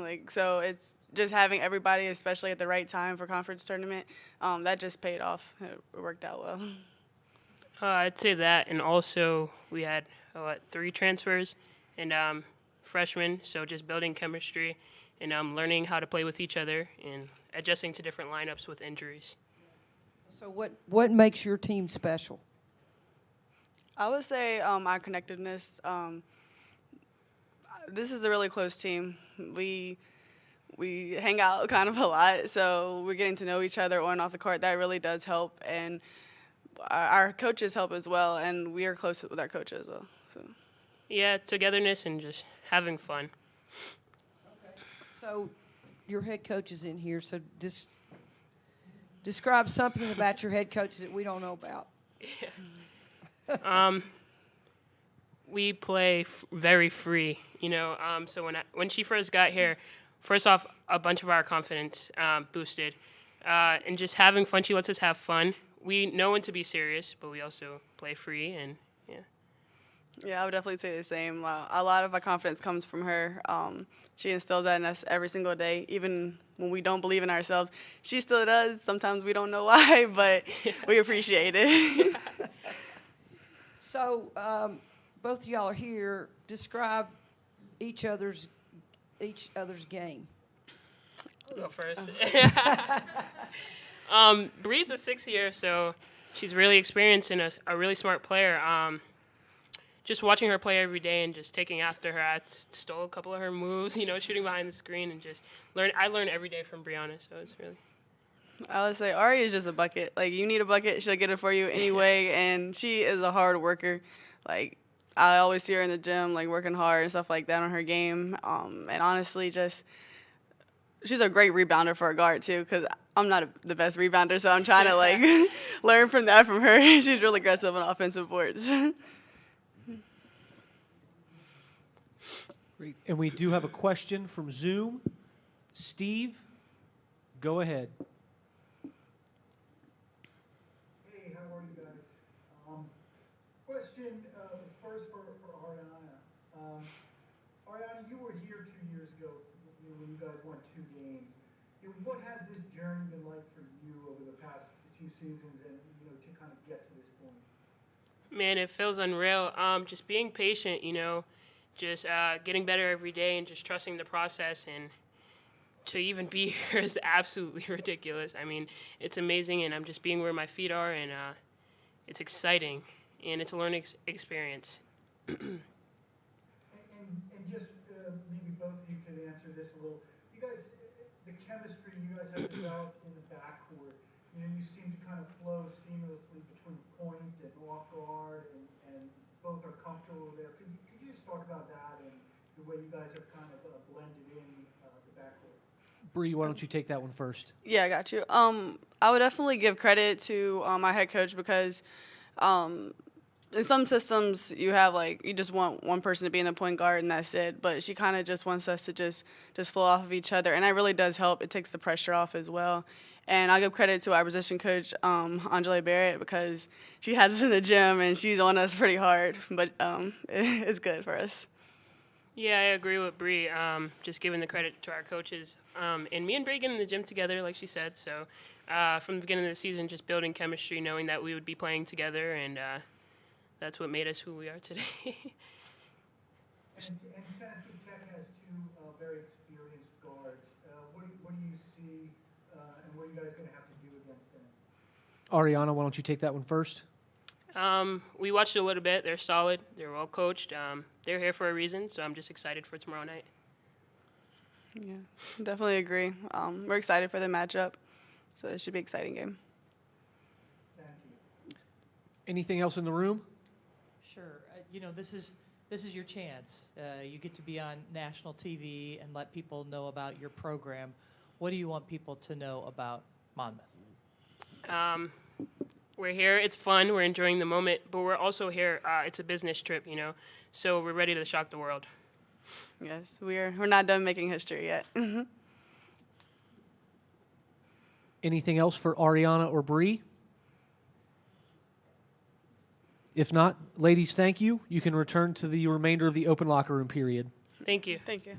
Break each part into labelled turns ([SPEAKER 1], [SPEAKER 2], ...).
[SPEAKER 1] Like, so it's just having everybody, especially at the right time for conference tournament, that just paid off. It worked out well.
[SPEAKER 2] I'd say that, and also we had 3 transfers and freshmen, so just building chemistry and learning how to play with each other and adjusting to different lineups with injuries.
[SPEAKER 3] So what makes your team special?
[SPEAKER 1] I would say our connectiveness. This is a really close team. We hang out kind of a lot, so we're getting to know each other on and off the court. That really does help, and our coaches help as well, and we are close with our coaches as well. So.
[SPEAKER 2] Yeah, togetherness and just having fun.
[SPEAKER 3] Okay. So your head coach is in here, so describe something about your head coach that we don't know about.
[SPEAKER 2] Yeah. We play very free, so when she first got here, first off, a bunch of our confidence boosted. And just having fun, she lets us have fun. We know when to be serious, but we also play free, and yeah.
[SPEAKER 1] Yeah, I would definitely say the same. A lot of our confidence comes from her. She instills that in us every single day, even when we don't believe in ourselves. She still does. Sometimes we don't know why, but we appreciate it.
[SPEAKER 3] So both of y'all are here. Describe each other's game.
[SPEAKER 2] I'll go first. Bree's a 6th year, so she's really experienced and a really smart player. Just watching her play every day and just taking after her, I stole a couple of her moves, shooting behind the screen and just learn. I learn every day from Brianna, so it's really.
[SPEAKER 1] I would say Ari is just a bucket. Like, you need a bucket, she'll get it for you anyway, and she is a hard worker. Like, I always see her in the gym, like, working hard and stuff like that on her game. And honestly, she's a great rebounder for a guard, too, because I'm not the best rebounder, so I'm trying to, like, learn from her. She's really aggressive on offensive boards.
[SPEAKER 4] Great. And we do have a question from Zoom. Steve, go ahead.
[SPEAKER 5] Hey, how are you guys? Question first for Ariana. Ariana, you were here 2 years ago when you guys won 2 games. What has this journey been like for you over the past 2 seasons and to kind of get to this point?
[SPEAKER 2] Man, it feels unreal. Just being patient, just getting better every day and just trusting the process, and to even be here is absolutely ridiculous. I mean, it's amazing, and I'm just being where my feet are, and it's exciting, and it's a learning experience.
[SPEAKER 5] And just maybe both of you can answer this a little. You guys, the chemistry you guys have developed in the backcourt, you seem to kind of flow seamlessly between point and off guard, and both are comfortable there. Could you just talk about that and the way you guys have kind of blended in the backcourt?
[SPEAKER 4] Bree, why don't you take that one first?
[SPEAKER 1] Yeah, I got you. I would definitely give credit to my head coach because in some systems you have you just want one person to be in the point guard and that's it. But she kind of just wants us to just flow off of each other, and that really does help. It takes the pressure off as well. And I'll give credit to our position coach, Angela Barrett, because she has us in the gym and she's on us pretty hard. But it's good for us.
[SPEAKER 2] Yeah, I agree with Bree. Just giving the credit to our coaches. And me and Bree get in the gym together, like she said. So from the beginning of the season, just building chemistry, knowing that we would be playing together, and that's what made us who we are today.
[SPEAKER 5] And Tennessee Tech has 2 very experienced guards. What do you see, and what are you guys going to have to do against them?
[SPEAKER 4] Ariana, why don't you take that one first?
[SPEAKER 2] We watched a little bit. They're solid. They're well coached. They're here for a reason, so I'm just excited for tomorrow night.
[SPEAKER 1] Yeah, definitely agree. We're excited for the matchup, so it should be an exciting game.
[SPEAKER 5] Thank you.
[SPEAKER 4] Anything else in the room?
[SPEAKER 6] Sure. This is your chance. You get to be on national TV and let people know about your program. What do you want people to know about Monmouth?
[SPEAKER 2] We're here. It's fun. We're enjoying the moment, but we're also here. It's a business trip, so we're ready to shock the world.
[SPEAKER 1] Yes, we're not done making history yet.
[SPEAKER 4] Anything else for Ariana or Bree? If not, ladies, thank you. You can return to the remainder of the open locker room period.
[SPEAKER 2] Thank you.
[SPEAKER 1] Thank you.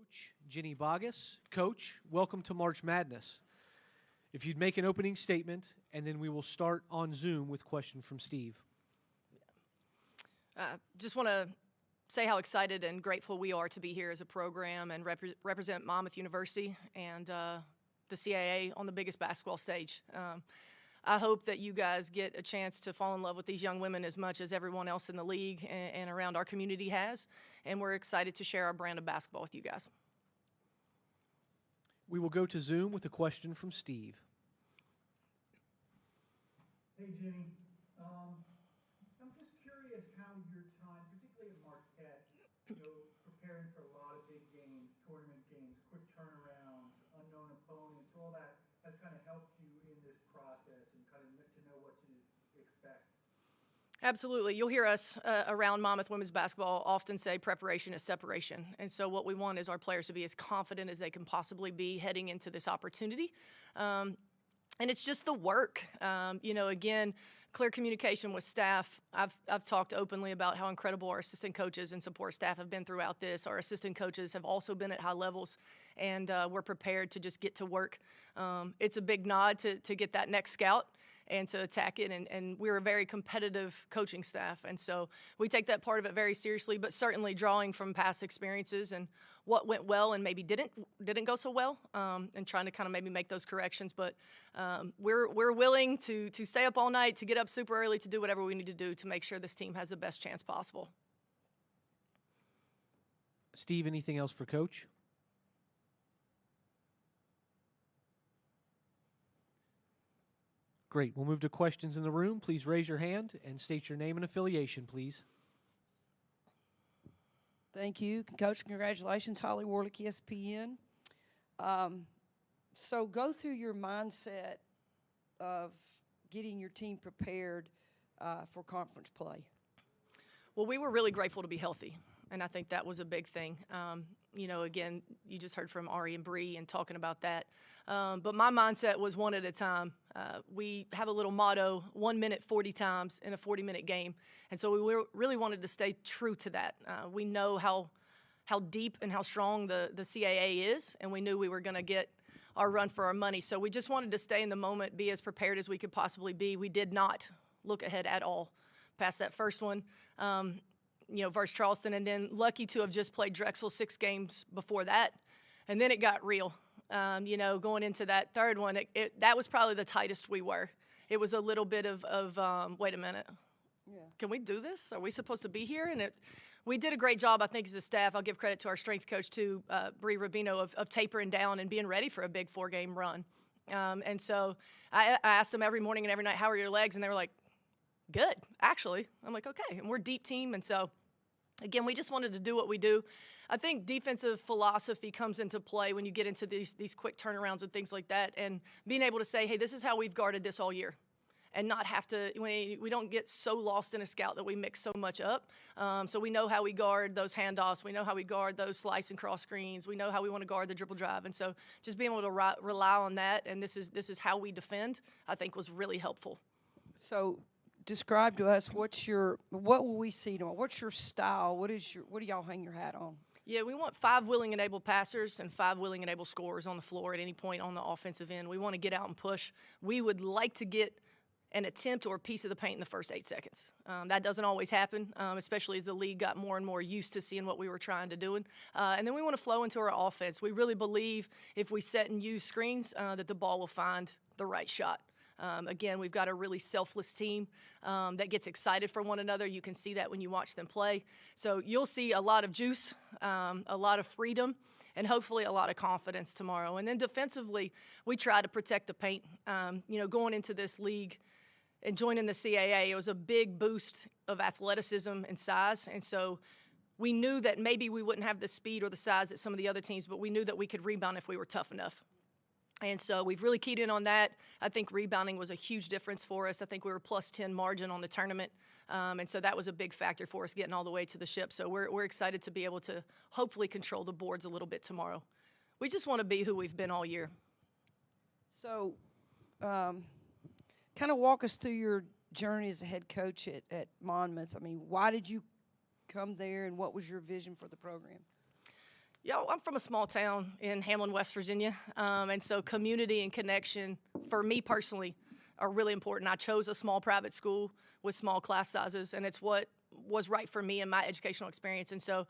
[SPEAKER 4] Coach Ginny Bogus. Coach, welcome to March Madness. If you'd make an opening statement, and then we will start on Zoom with question from Steve.
[SPEAKER 7] Just want to say how excited and grateful we are to be here as a program and represent Monmouth University and the CAA on the biggest basketball stage. I hope that you guys get a chance to fall in love with these young women as much as everyone else in the league and around our community has, and we're excited to share our brand of basketball with you guys.
[SPEAKER 4] We will go to Zoom with a question from Steve.
[SPEAKER 5] Hey, Ginny. I'm just curious how your time, particularly at Marquette, preparing for a lot of big games, tournament games, quick turnarounds, unknown opponents, all that has kind of helped you in this process and kind of to know what to expect.
[SPEAKER 7] Absolutely. You'll hear us around Monmouth women's basketball often say preparation is separation. And so what we want is our players to be as confident as they can possibly be heading into this opportunity. And it's just the work. Again, clear communication with staff. I've talked openly about how incredible our assistant coaches and support staff have been throughout this. Our assistant coaches have also been at high levels, and we're prepared to just get to work. It's a big nod to get that next scout and to attack it, and we're a very competitive coaching staff, and so we take that part of it very seriously, but certainly drawing from past experiences and what went well and maybe didn't go so well, and trying to kind of maybe make those corrections, but we're willing to stay up all night, to get up super early, to do whatever we need to do to make sure this team has the best chance possible.
[SPEAKER 4] Steve, anything else for Coach? Great. We'll move to questions in the room. Please raise your hand and state your name and affiliation, please.
[SPEAKER 3] Thank you, Coach. Congratulations, Holly Warlick, ESPN. So go through your mindset of getting your team prepared for conference play.
[SPEAKER 7] Well, we were really grateful to be healthy, and I think that was a big thing. Again, you just heard from Ari and Bree and talking about that. But my mindset was one at a time. We have a little motto, 1 minute 40 times in a 40-minute game. And so we really wanted to stay true to that. We know how deep and how strong the CAA is, and we knew we were going to get our run for our money. So we just wanted to stay in the moment, be as prepared as we could possibly be. We did not look ahead at all past that first one. Versus Charleston, and then lucky to have just played Drexel 6 games before that. And then it got real. Going into that third one, that was probably the tightest we were. It was a little bit of wait a minute. Yeah. Can we do this? Are we supposed to be here? And we did a great job, I think, as a staff. I'll give credit to our strength coach, too, Bree Rubino, of tapering down and being ready for a big 4-game run. And so I asked them every morning and every night, how are your legs? And they were like, good, actually. I'm like, okay. And we're a deep team, and so again, we just wanted to do what we do. I think defensive philosophy comes into play when you get into these quick turnarounds and things like that, and being able to say, hey, this is how we've guarded this all year, and not have to, we don't get so lost in a scout that we mix so much up. So we know how we guard those handoffs. We know how we guard those slice and cross screens. We know how we want to guard the dribble drive. And so just being able to rely on that, and this is how we defend, I think was really helpful.
[SPEAKER 3] So describe to us what will we see tomorrow? What's your style? What do y'all hang your hat on?
[SPEAKER 7] Yeah, we want 5 willing and able passers and 5 willing and able scorers on the floor at any point on the offensive end. We want to get out and push. We would like to get an attempt or a piece of the paint in the first 8 seconds. That doesn't always happen, especially as the league got more and more used to seeing what we were trying to do. And then we want to flow into our offense. We really believe if we set and use screens that the ball will find the right shot. Again, we've got a really selfless team that gets excited for one another. You can see that when you watch them play. So you'll see a lot of juice, a lot of freedom, and hopefully a lot of confidence tomorrow. And then defensively, we try to protect the paint. Going into this league and joining the CAA, it was a big boost of athleticism and size. And so we knew that maybe we wouldn't have the speed or the size that some of the other teams, but we knew that we could rebound if we were tough enough. And so we've really keyed in on that. I think rebounding was a huge difference for us. I think we were plus 10 margin on the tournament. And so that was a big factor for us getting all the way to the ship. So we're excited to be able to hopefully control the boards a little bit tomorrow. We just want to be who we've been all year.
[SPEAKER 3] So kind of walk us through your journey as a head coach at Monmouth. I mean, why did you come there, and what was your vision for the program?
[SPEAKER 7] Yeah, I'm from a small town in Hamlin, West Virginia, and so community and connection for me personally are really important. I chose a small private school with small class sizes, and it's what was right for me and my educational experience. And so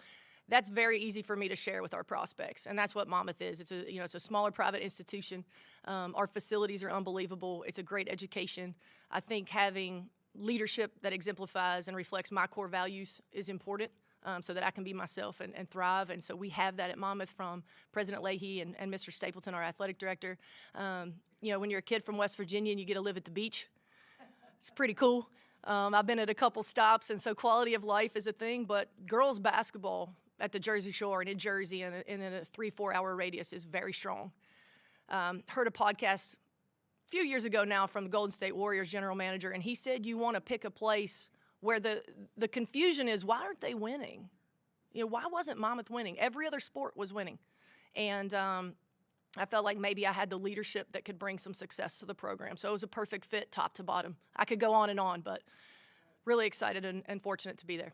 [SPEAKER 7] that's very easy for me to share with our prospects, and that's what Monmouth is. It's a smaller private institution. Our facilities are unbelievable. It's a great education. I think having leadership that exemplifies and reflects my core values is important. So that I can be myself and thrive. And so we have that at Monmouth from President Leahy and Mr. Stapleton, our athletic director. When you're a kid from West Virginia and you get to live at the beach, it's pretty cool. I've been at a couple stops, and so quality of life is a thing, but girls basketball at the Jersey Shore and in Jersey and in a 3-4 hour radius is very strong. Heard a podcast a few years ago now from the Golden State Warriors general manager, and he said you want to pick a place where the confusion is, why aren't they winning? Why wasn't Monmouth winning? Every other sport was winning. And I felt like maybe I had the leadership that could bring some success to the program. So it was a perfect fit top to bottom. I could go on, but really excited and fortunate to be there.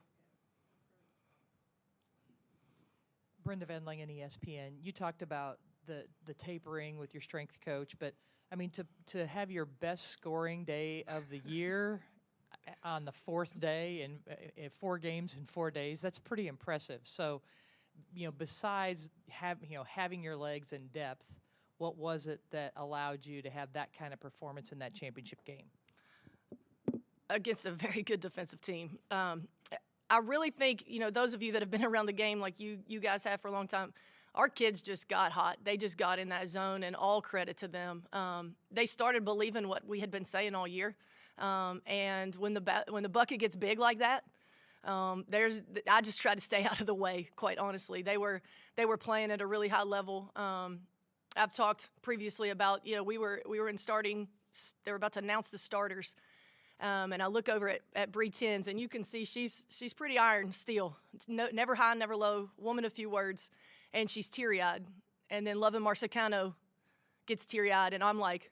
[SPEAKER 6] Brenda Van Langen, ESPN, you talked about the tapering with your strength coach, but I mean, to have your best scoring day of the year on the fourth day and 4 games in 4 days, that's pretty impressive. So, besides having your legs in depth, what was it that allowed you to have that kind of performance in that championship game?
[SPEAKER 7] Against a very good defensive team. I really think, those of you that have been around the game like you guys have for a long time, our kids just got hot. They just got in that zone, and all credit to them. They started believing what we had been saying all year. And when the bucket gets big like that, I just try to stay out of the way, quite honestly. They were playing at a really high level. I've talked previously about, we were in starting, they were about to announce the starters. And I look over at Bree Tins, and you can see she's pretty iron steel. Never high, never low, woman of few words, and she's teary-eyed. And then Lovin Marsicano gets teary-eyed, and I'm like,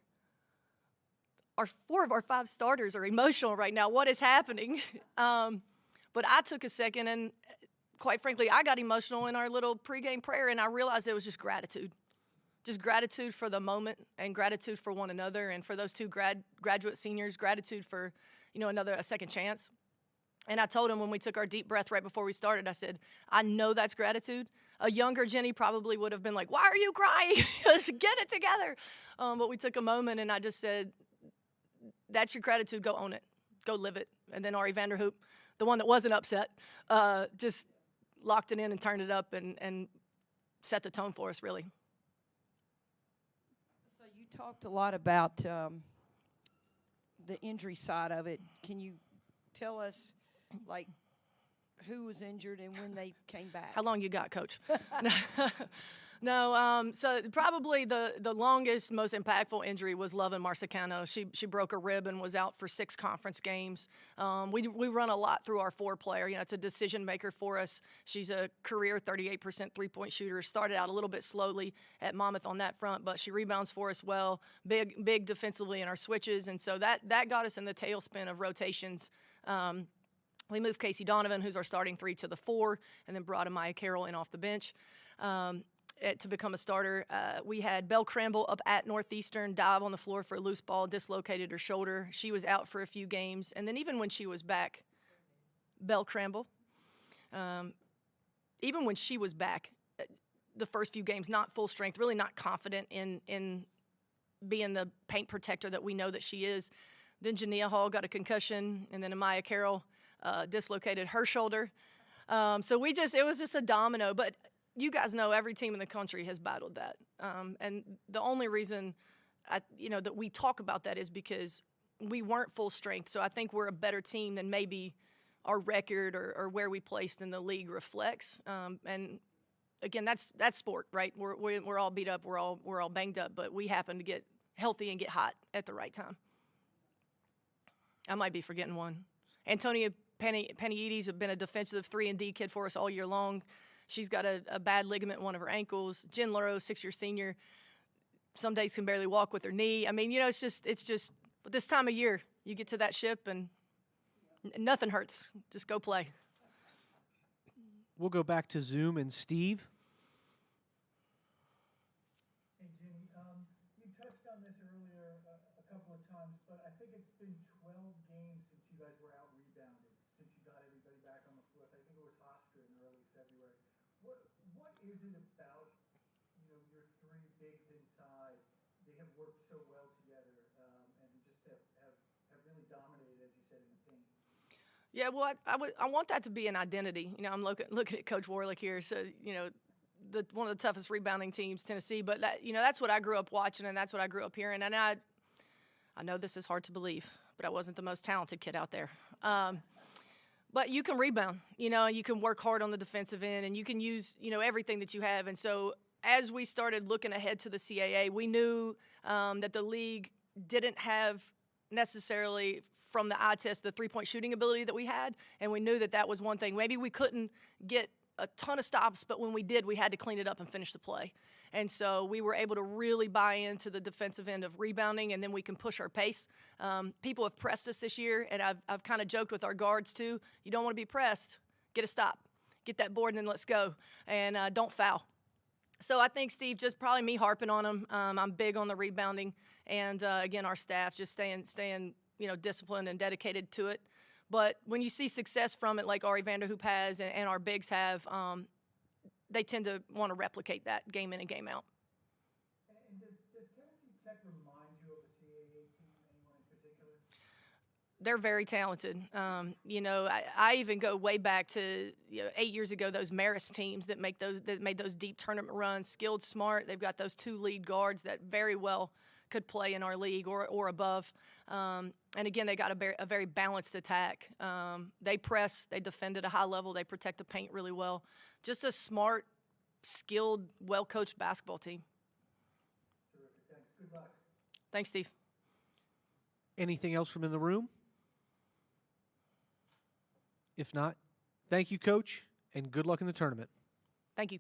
[SPEAKER 7] 4 of our 5 starters are emotional right now. What is happening? But I took a second, and quite frankly, I got emotional in our little pregame prayer, and I realized it was just gratitude. Just gratitude for the moment and gratitude for one another, and for those 2 graduate seniors, gratitude for, a second chance. And I told them when we took our deep breath right before we started, I said, I know that's gratitude. A younger Jenny probably would have been like, why are you crying? Let's get it together. But we took a moment, and I just said, that's your gratitude. Go own it. Go live it. And then Ari Vanderhoop, the one that wasn't upset, just locked it in and turned it up and set the tone for us, really.
[SPEAKER 3] So you talked a lot about the injury side of it. Can you tell us, who was injured and when they came back?
[SPEAKER 7] How long you got, Coach? No, so probably the longest, most impactful injury was Lovin Marsicano. She broke a rib and was out for 6 conference games. We run a lot through our 4-player. It's a decision maker for us. She's a career 38% three-point shooter. Started out a little bit slowly at Monmouth on that front, but she rebounds for us well. Big defensively in our switches, and so that got us in the tailspin of rotations. We moved Casey Donovan, who's our starting 3, to the 4, and then brought Amaya Carroll in off the bench. To become a starter. We had Belle Cramble up at Northeastern dive on the floor for a loose ball, dislocated her shoulder. She was out for a few games. And then even when she was back, Belle Cramble, even when she was back, the first few games, not full strength, really not confident in being the paint protector that we know that she is. Then Jania Hall got a concussion, and then Amaya Carroll dislocated her shoulder. So it was just a domino. But you guys know every team in the country has battled that. And the only reason that we talk about that is because we weren't full strength. So I think we're a better team than maybe our record or where we placed in the league reflects. And again, that's sport, right? We're all beat up, we're all banged up, but we happen to get healthy and get hot at the right time. I might be forgetting one. Antonia Paniides has been a defensive 3-and-D kid for us all year long. She's got a bad ligament in one of her ankles. Jen Luro, 6-year senior, some days can barely walk with her knee. I mean, it's just but this time of year, you get to that ship and nothing hurts. Just go play.
[SPEAKER 4] We'll go back to Zoom and Steve.
[SPEAKER 5] been 12 games since you guys were out rebounded, since you got everybody back on the floor. I think it was Hofstra in early February. What is it about, your three bigs inside? They have worked so well together, and just have really dominated, as you said, in the paint.
[SPEAKER 7] Yeah, well, I want that to be an identity. I'm looking at Coach Warlick here. So, one of the toughest rebounding teams, Tennessee. But that's what I grew up watching, and that's what I grew up hearing. And I know this is hard to believe, but I wasn't the most talented kid out there. But you can rebound, you can work hard on the defensive end, and you can use, everything that you have. And so as we started looking ahead to the CAA, we knew that the league didn't have necessarily from the eye test the three-point shooting ability that we had, and we knew that was one thing. Maybe we couldn't get a ton of stops, but when we did, we had to clean it up and finish the play. And so we were able to really buy into the defensive end of rebounding, and then we can push our pace. People have pressed us this year, and I've kind of joked with our guards too. You don't want to be pressed. Get a stop. Get that board, and then let's go. And don't foul. So I think, Steve, just probably me harping on them. I'm big on the rebounding, and again, our staff just staying disciplined and dedicated to it. But when you see success from it, like Ari Vanderhoop has and our bigs have, they tend to want to replicate that game in and game out.
[SPEAKER 5] And does Tennessee Tech remind you of a CAA team, anyone in particular?
[SPEAKER 7] They're very talented. I even go way back to 8 years ago, those Marist teams that made those deep tournament runs, skilled, smart. They've got those two lead guards that very well could play in our league or above. And again, they got a very balanced attack. They press, they defend at a high level, they protect the paint really well. Just a smart, skilled, well-coached basketball team.
[SPEAKER 5] Terrific. Thanks. Good luck.
[SPEAKER 7] Thanks, Steve.
[SPEAKER 4] Anything else from in the room? If not, thank you, Coach, and good luck in the tournament.
[SPEAKER 7] Thank you.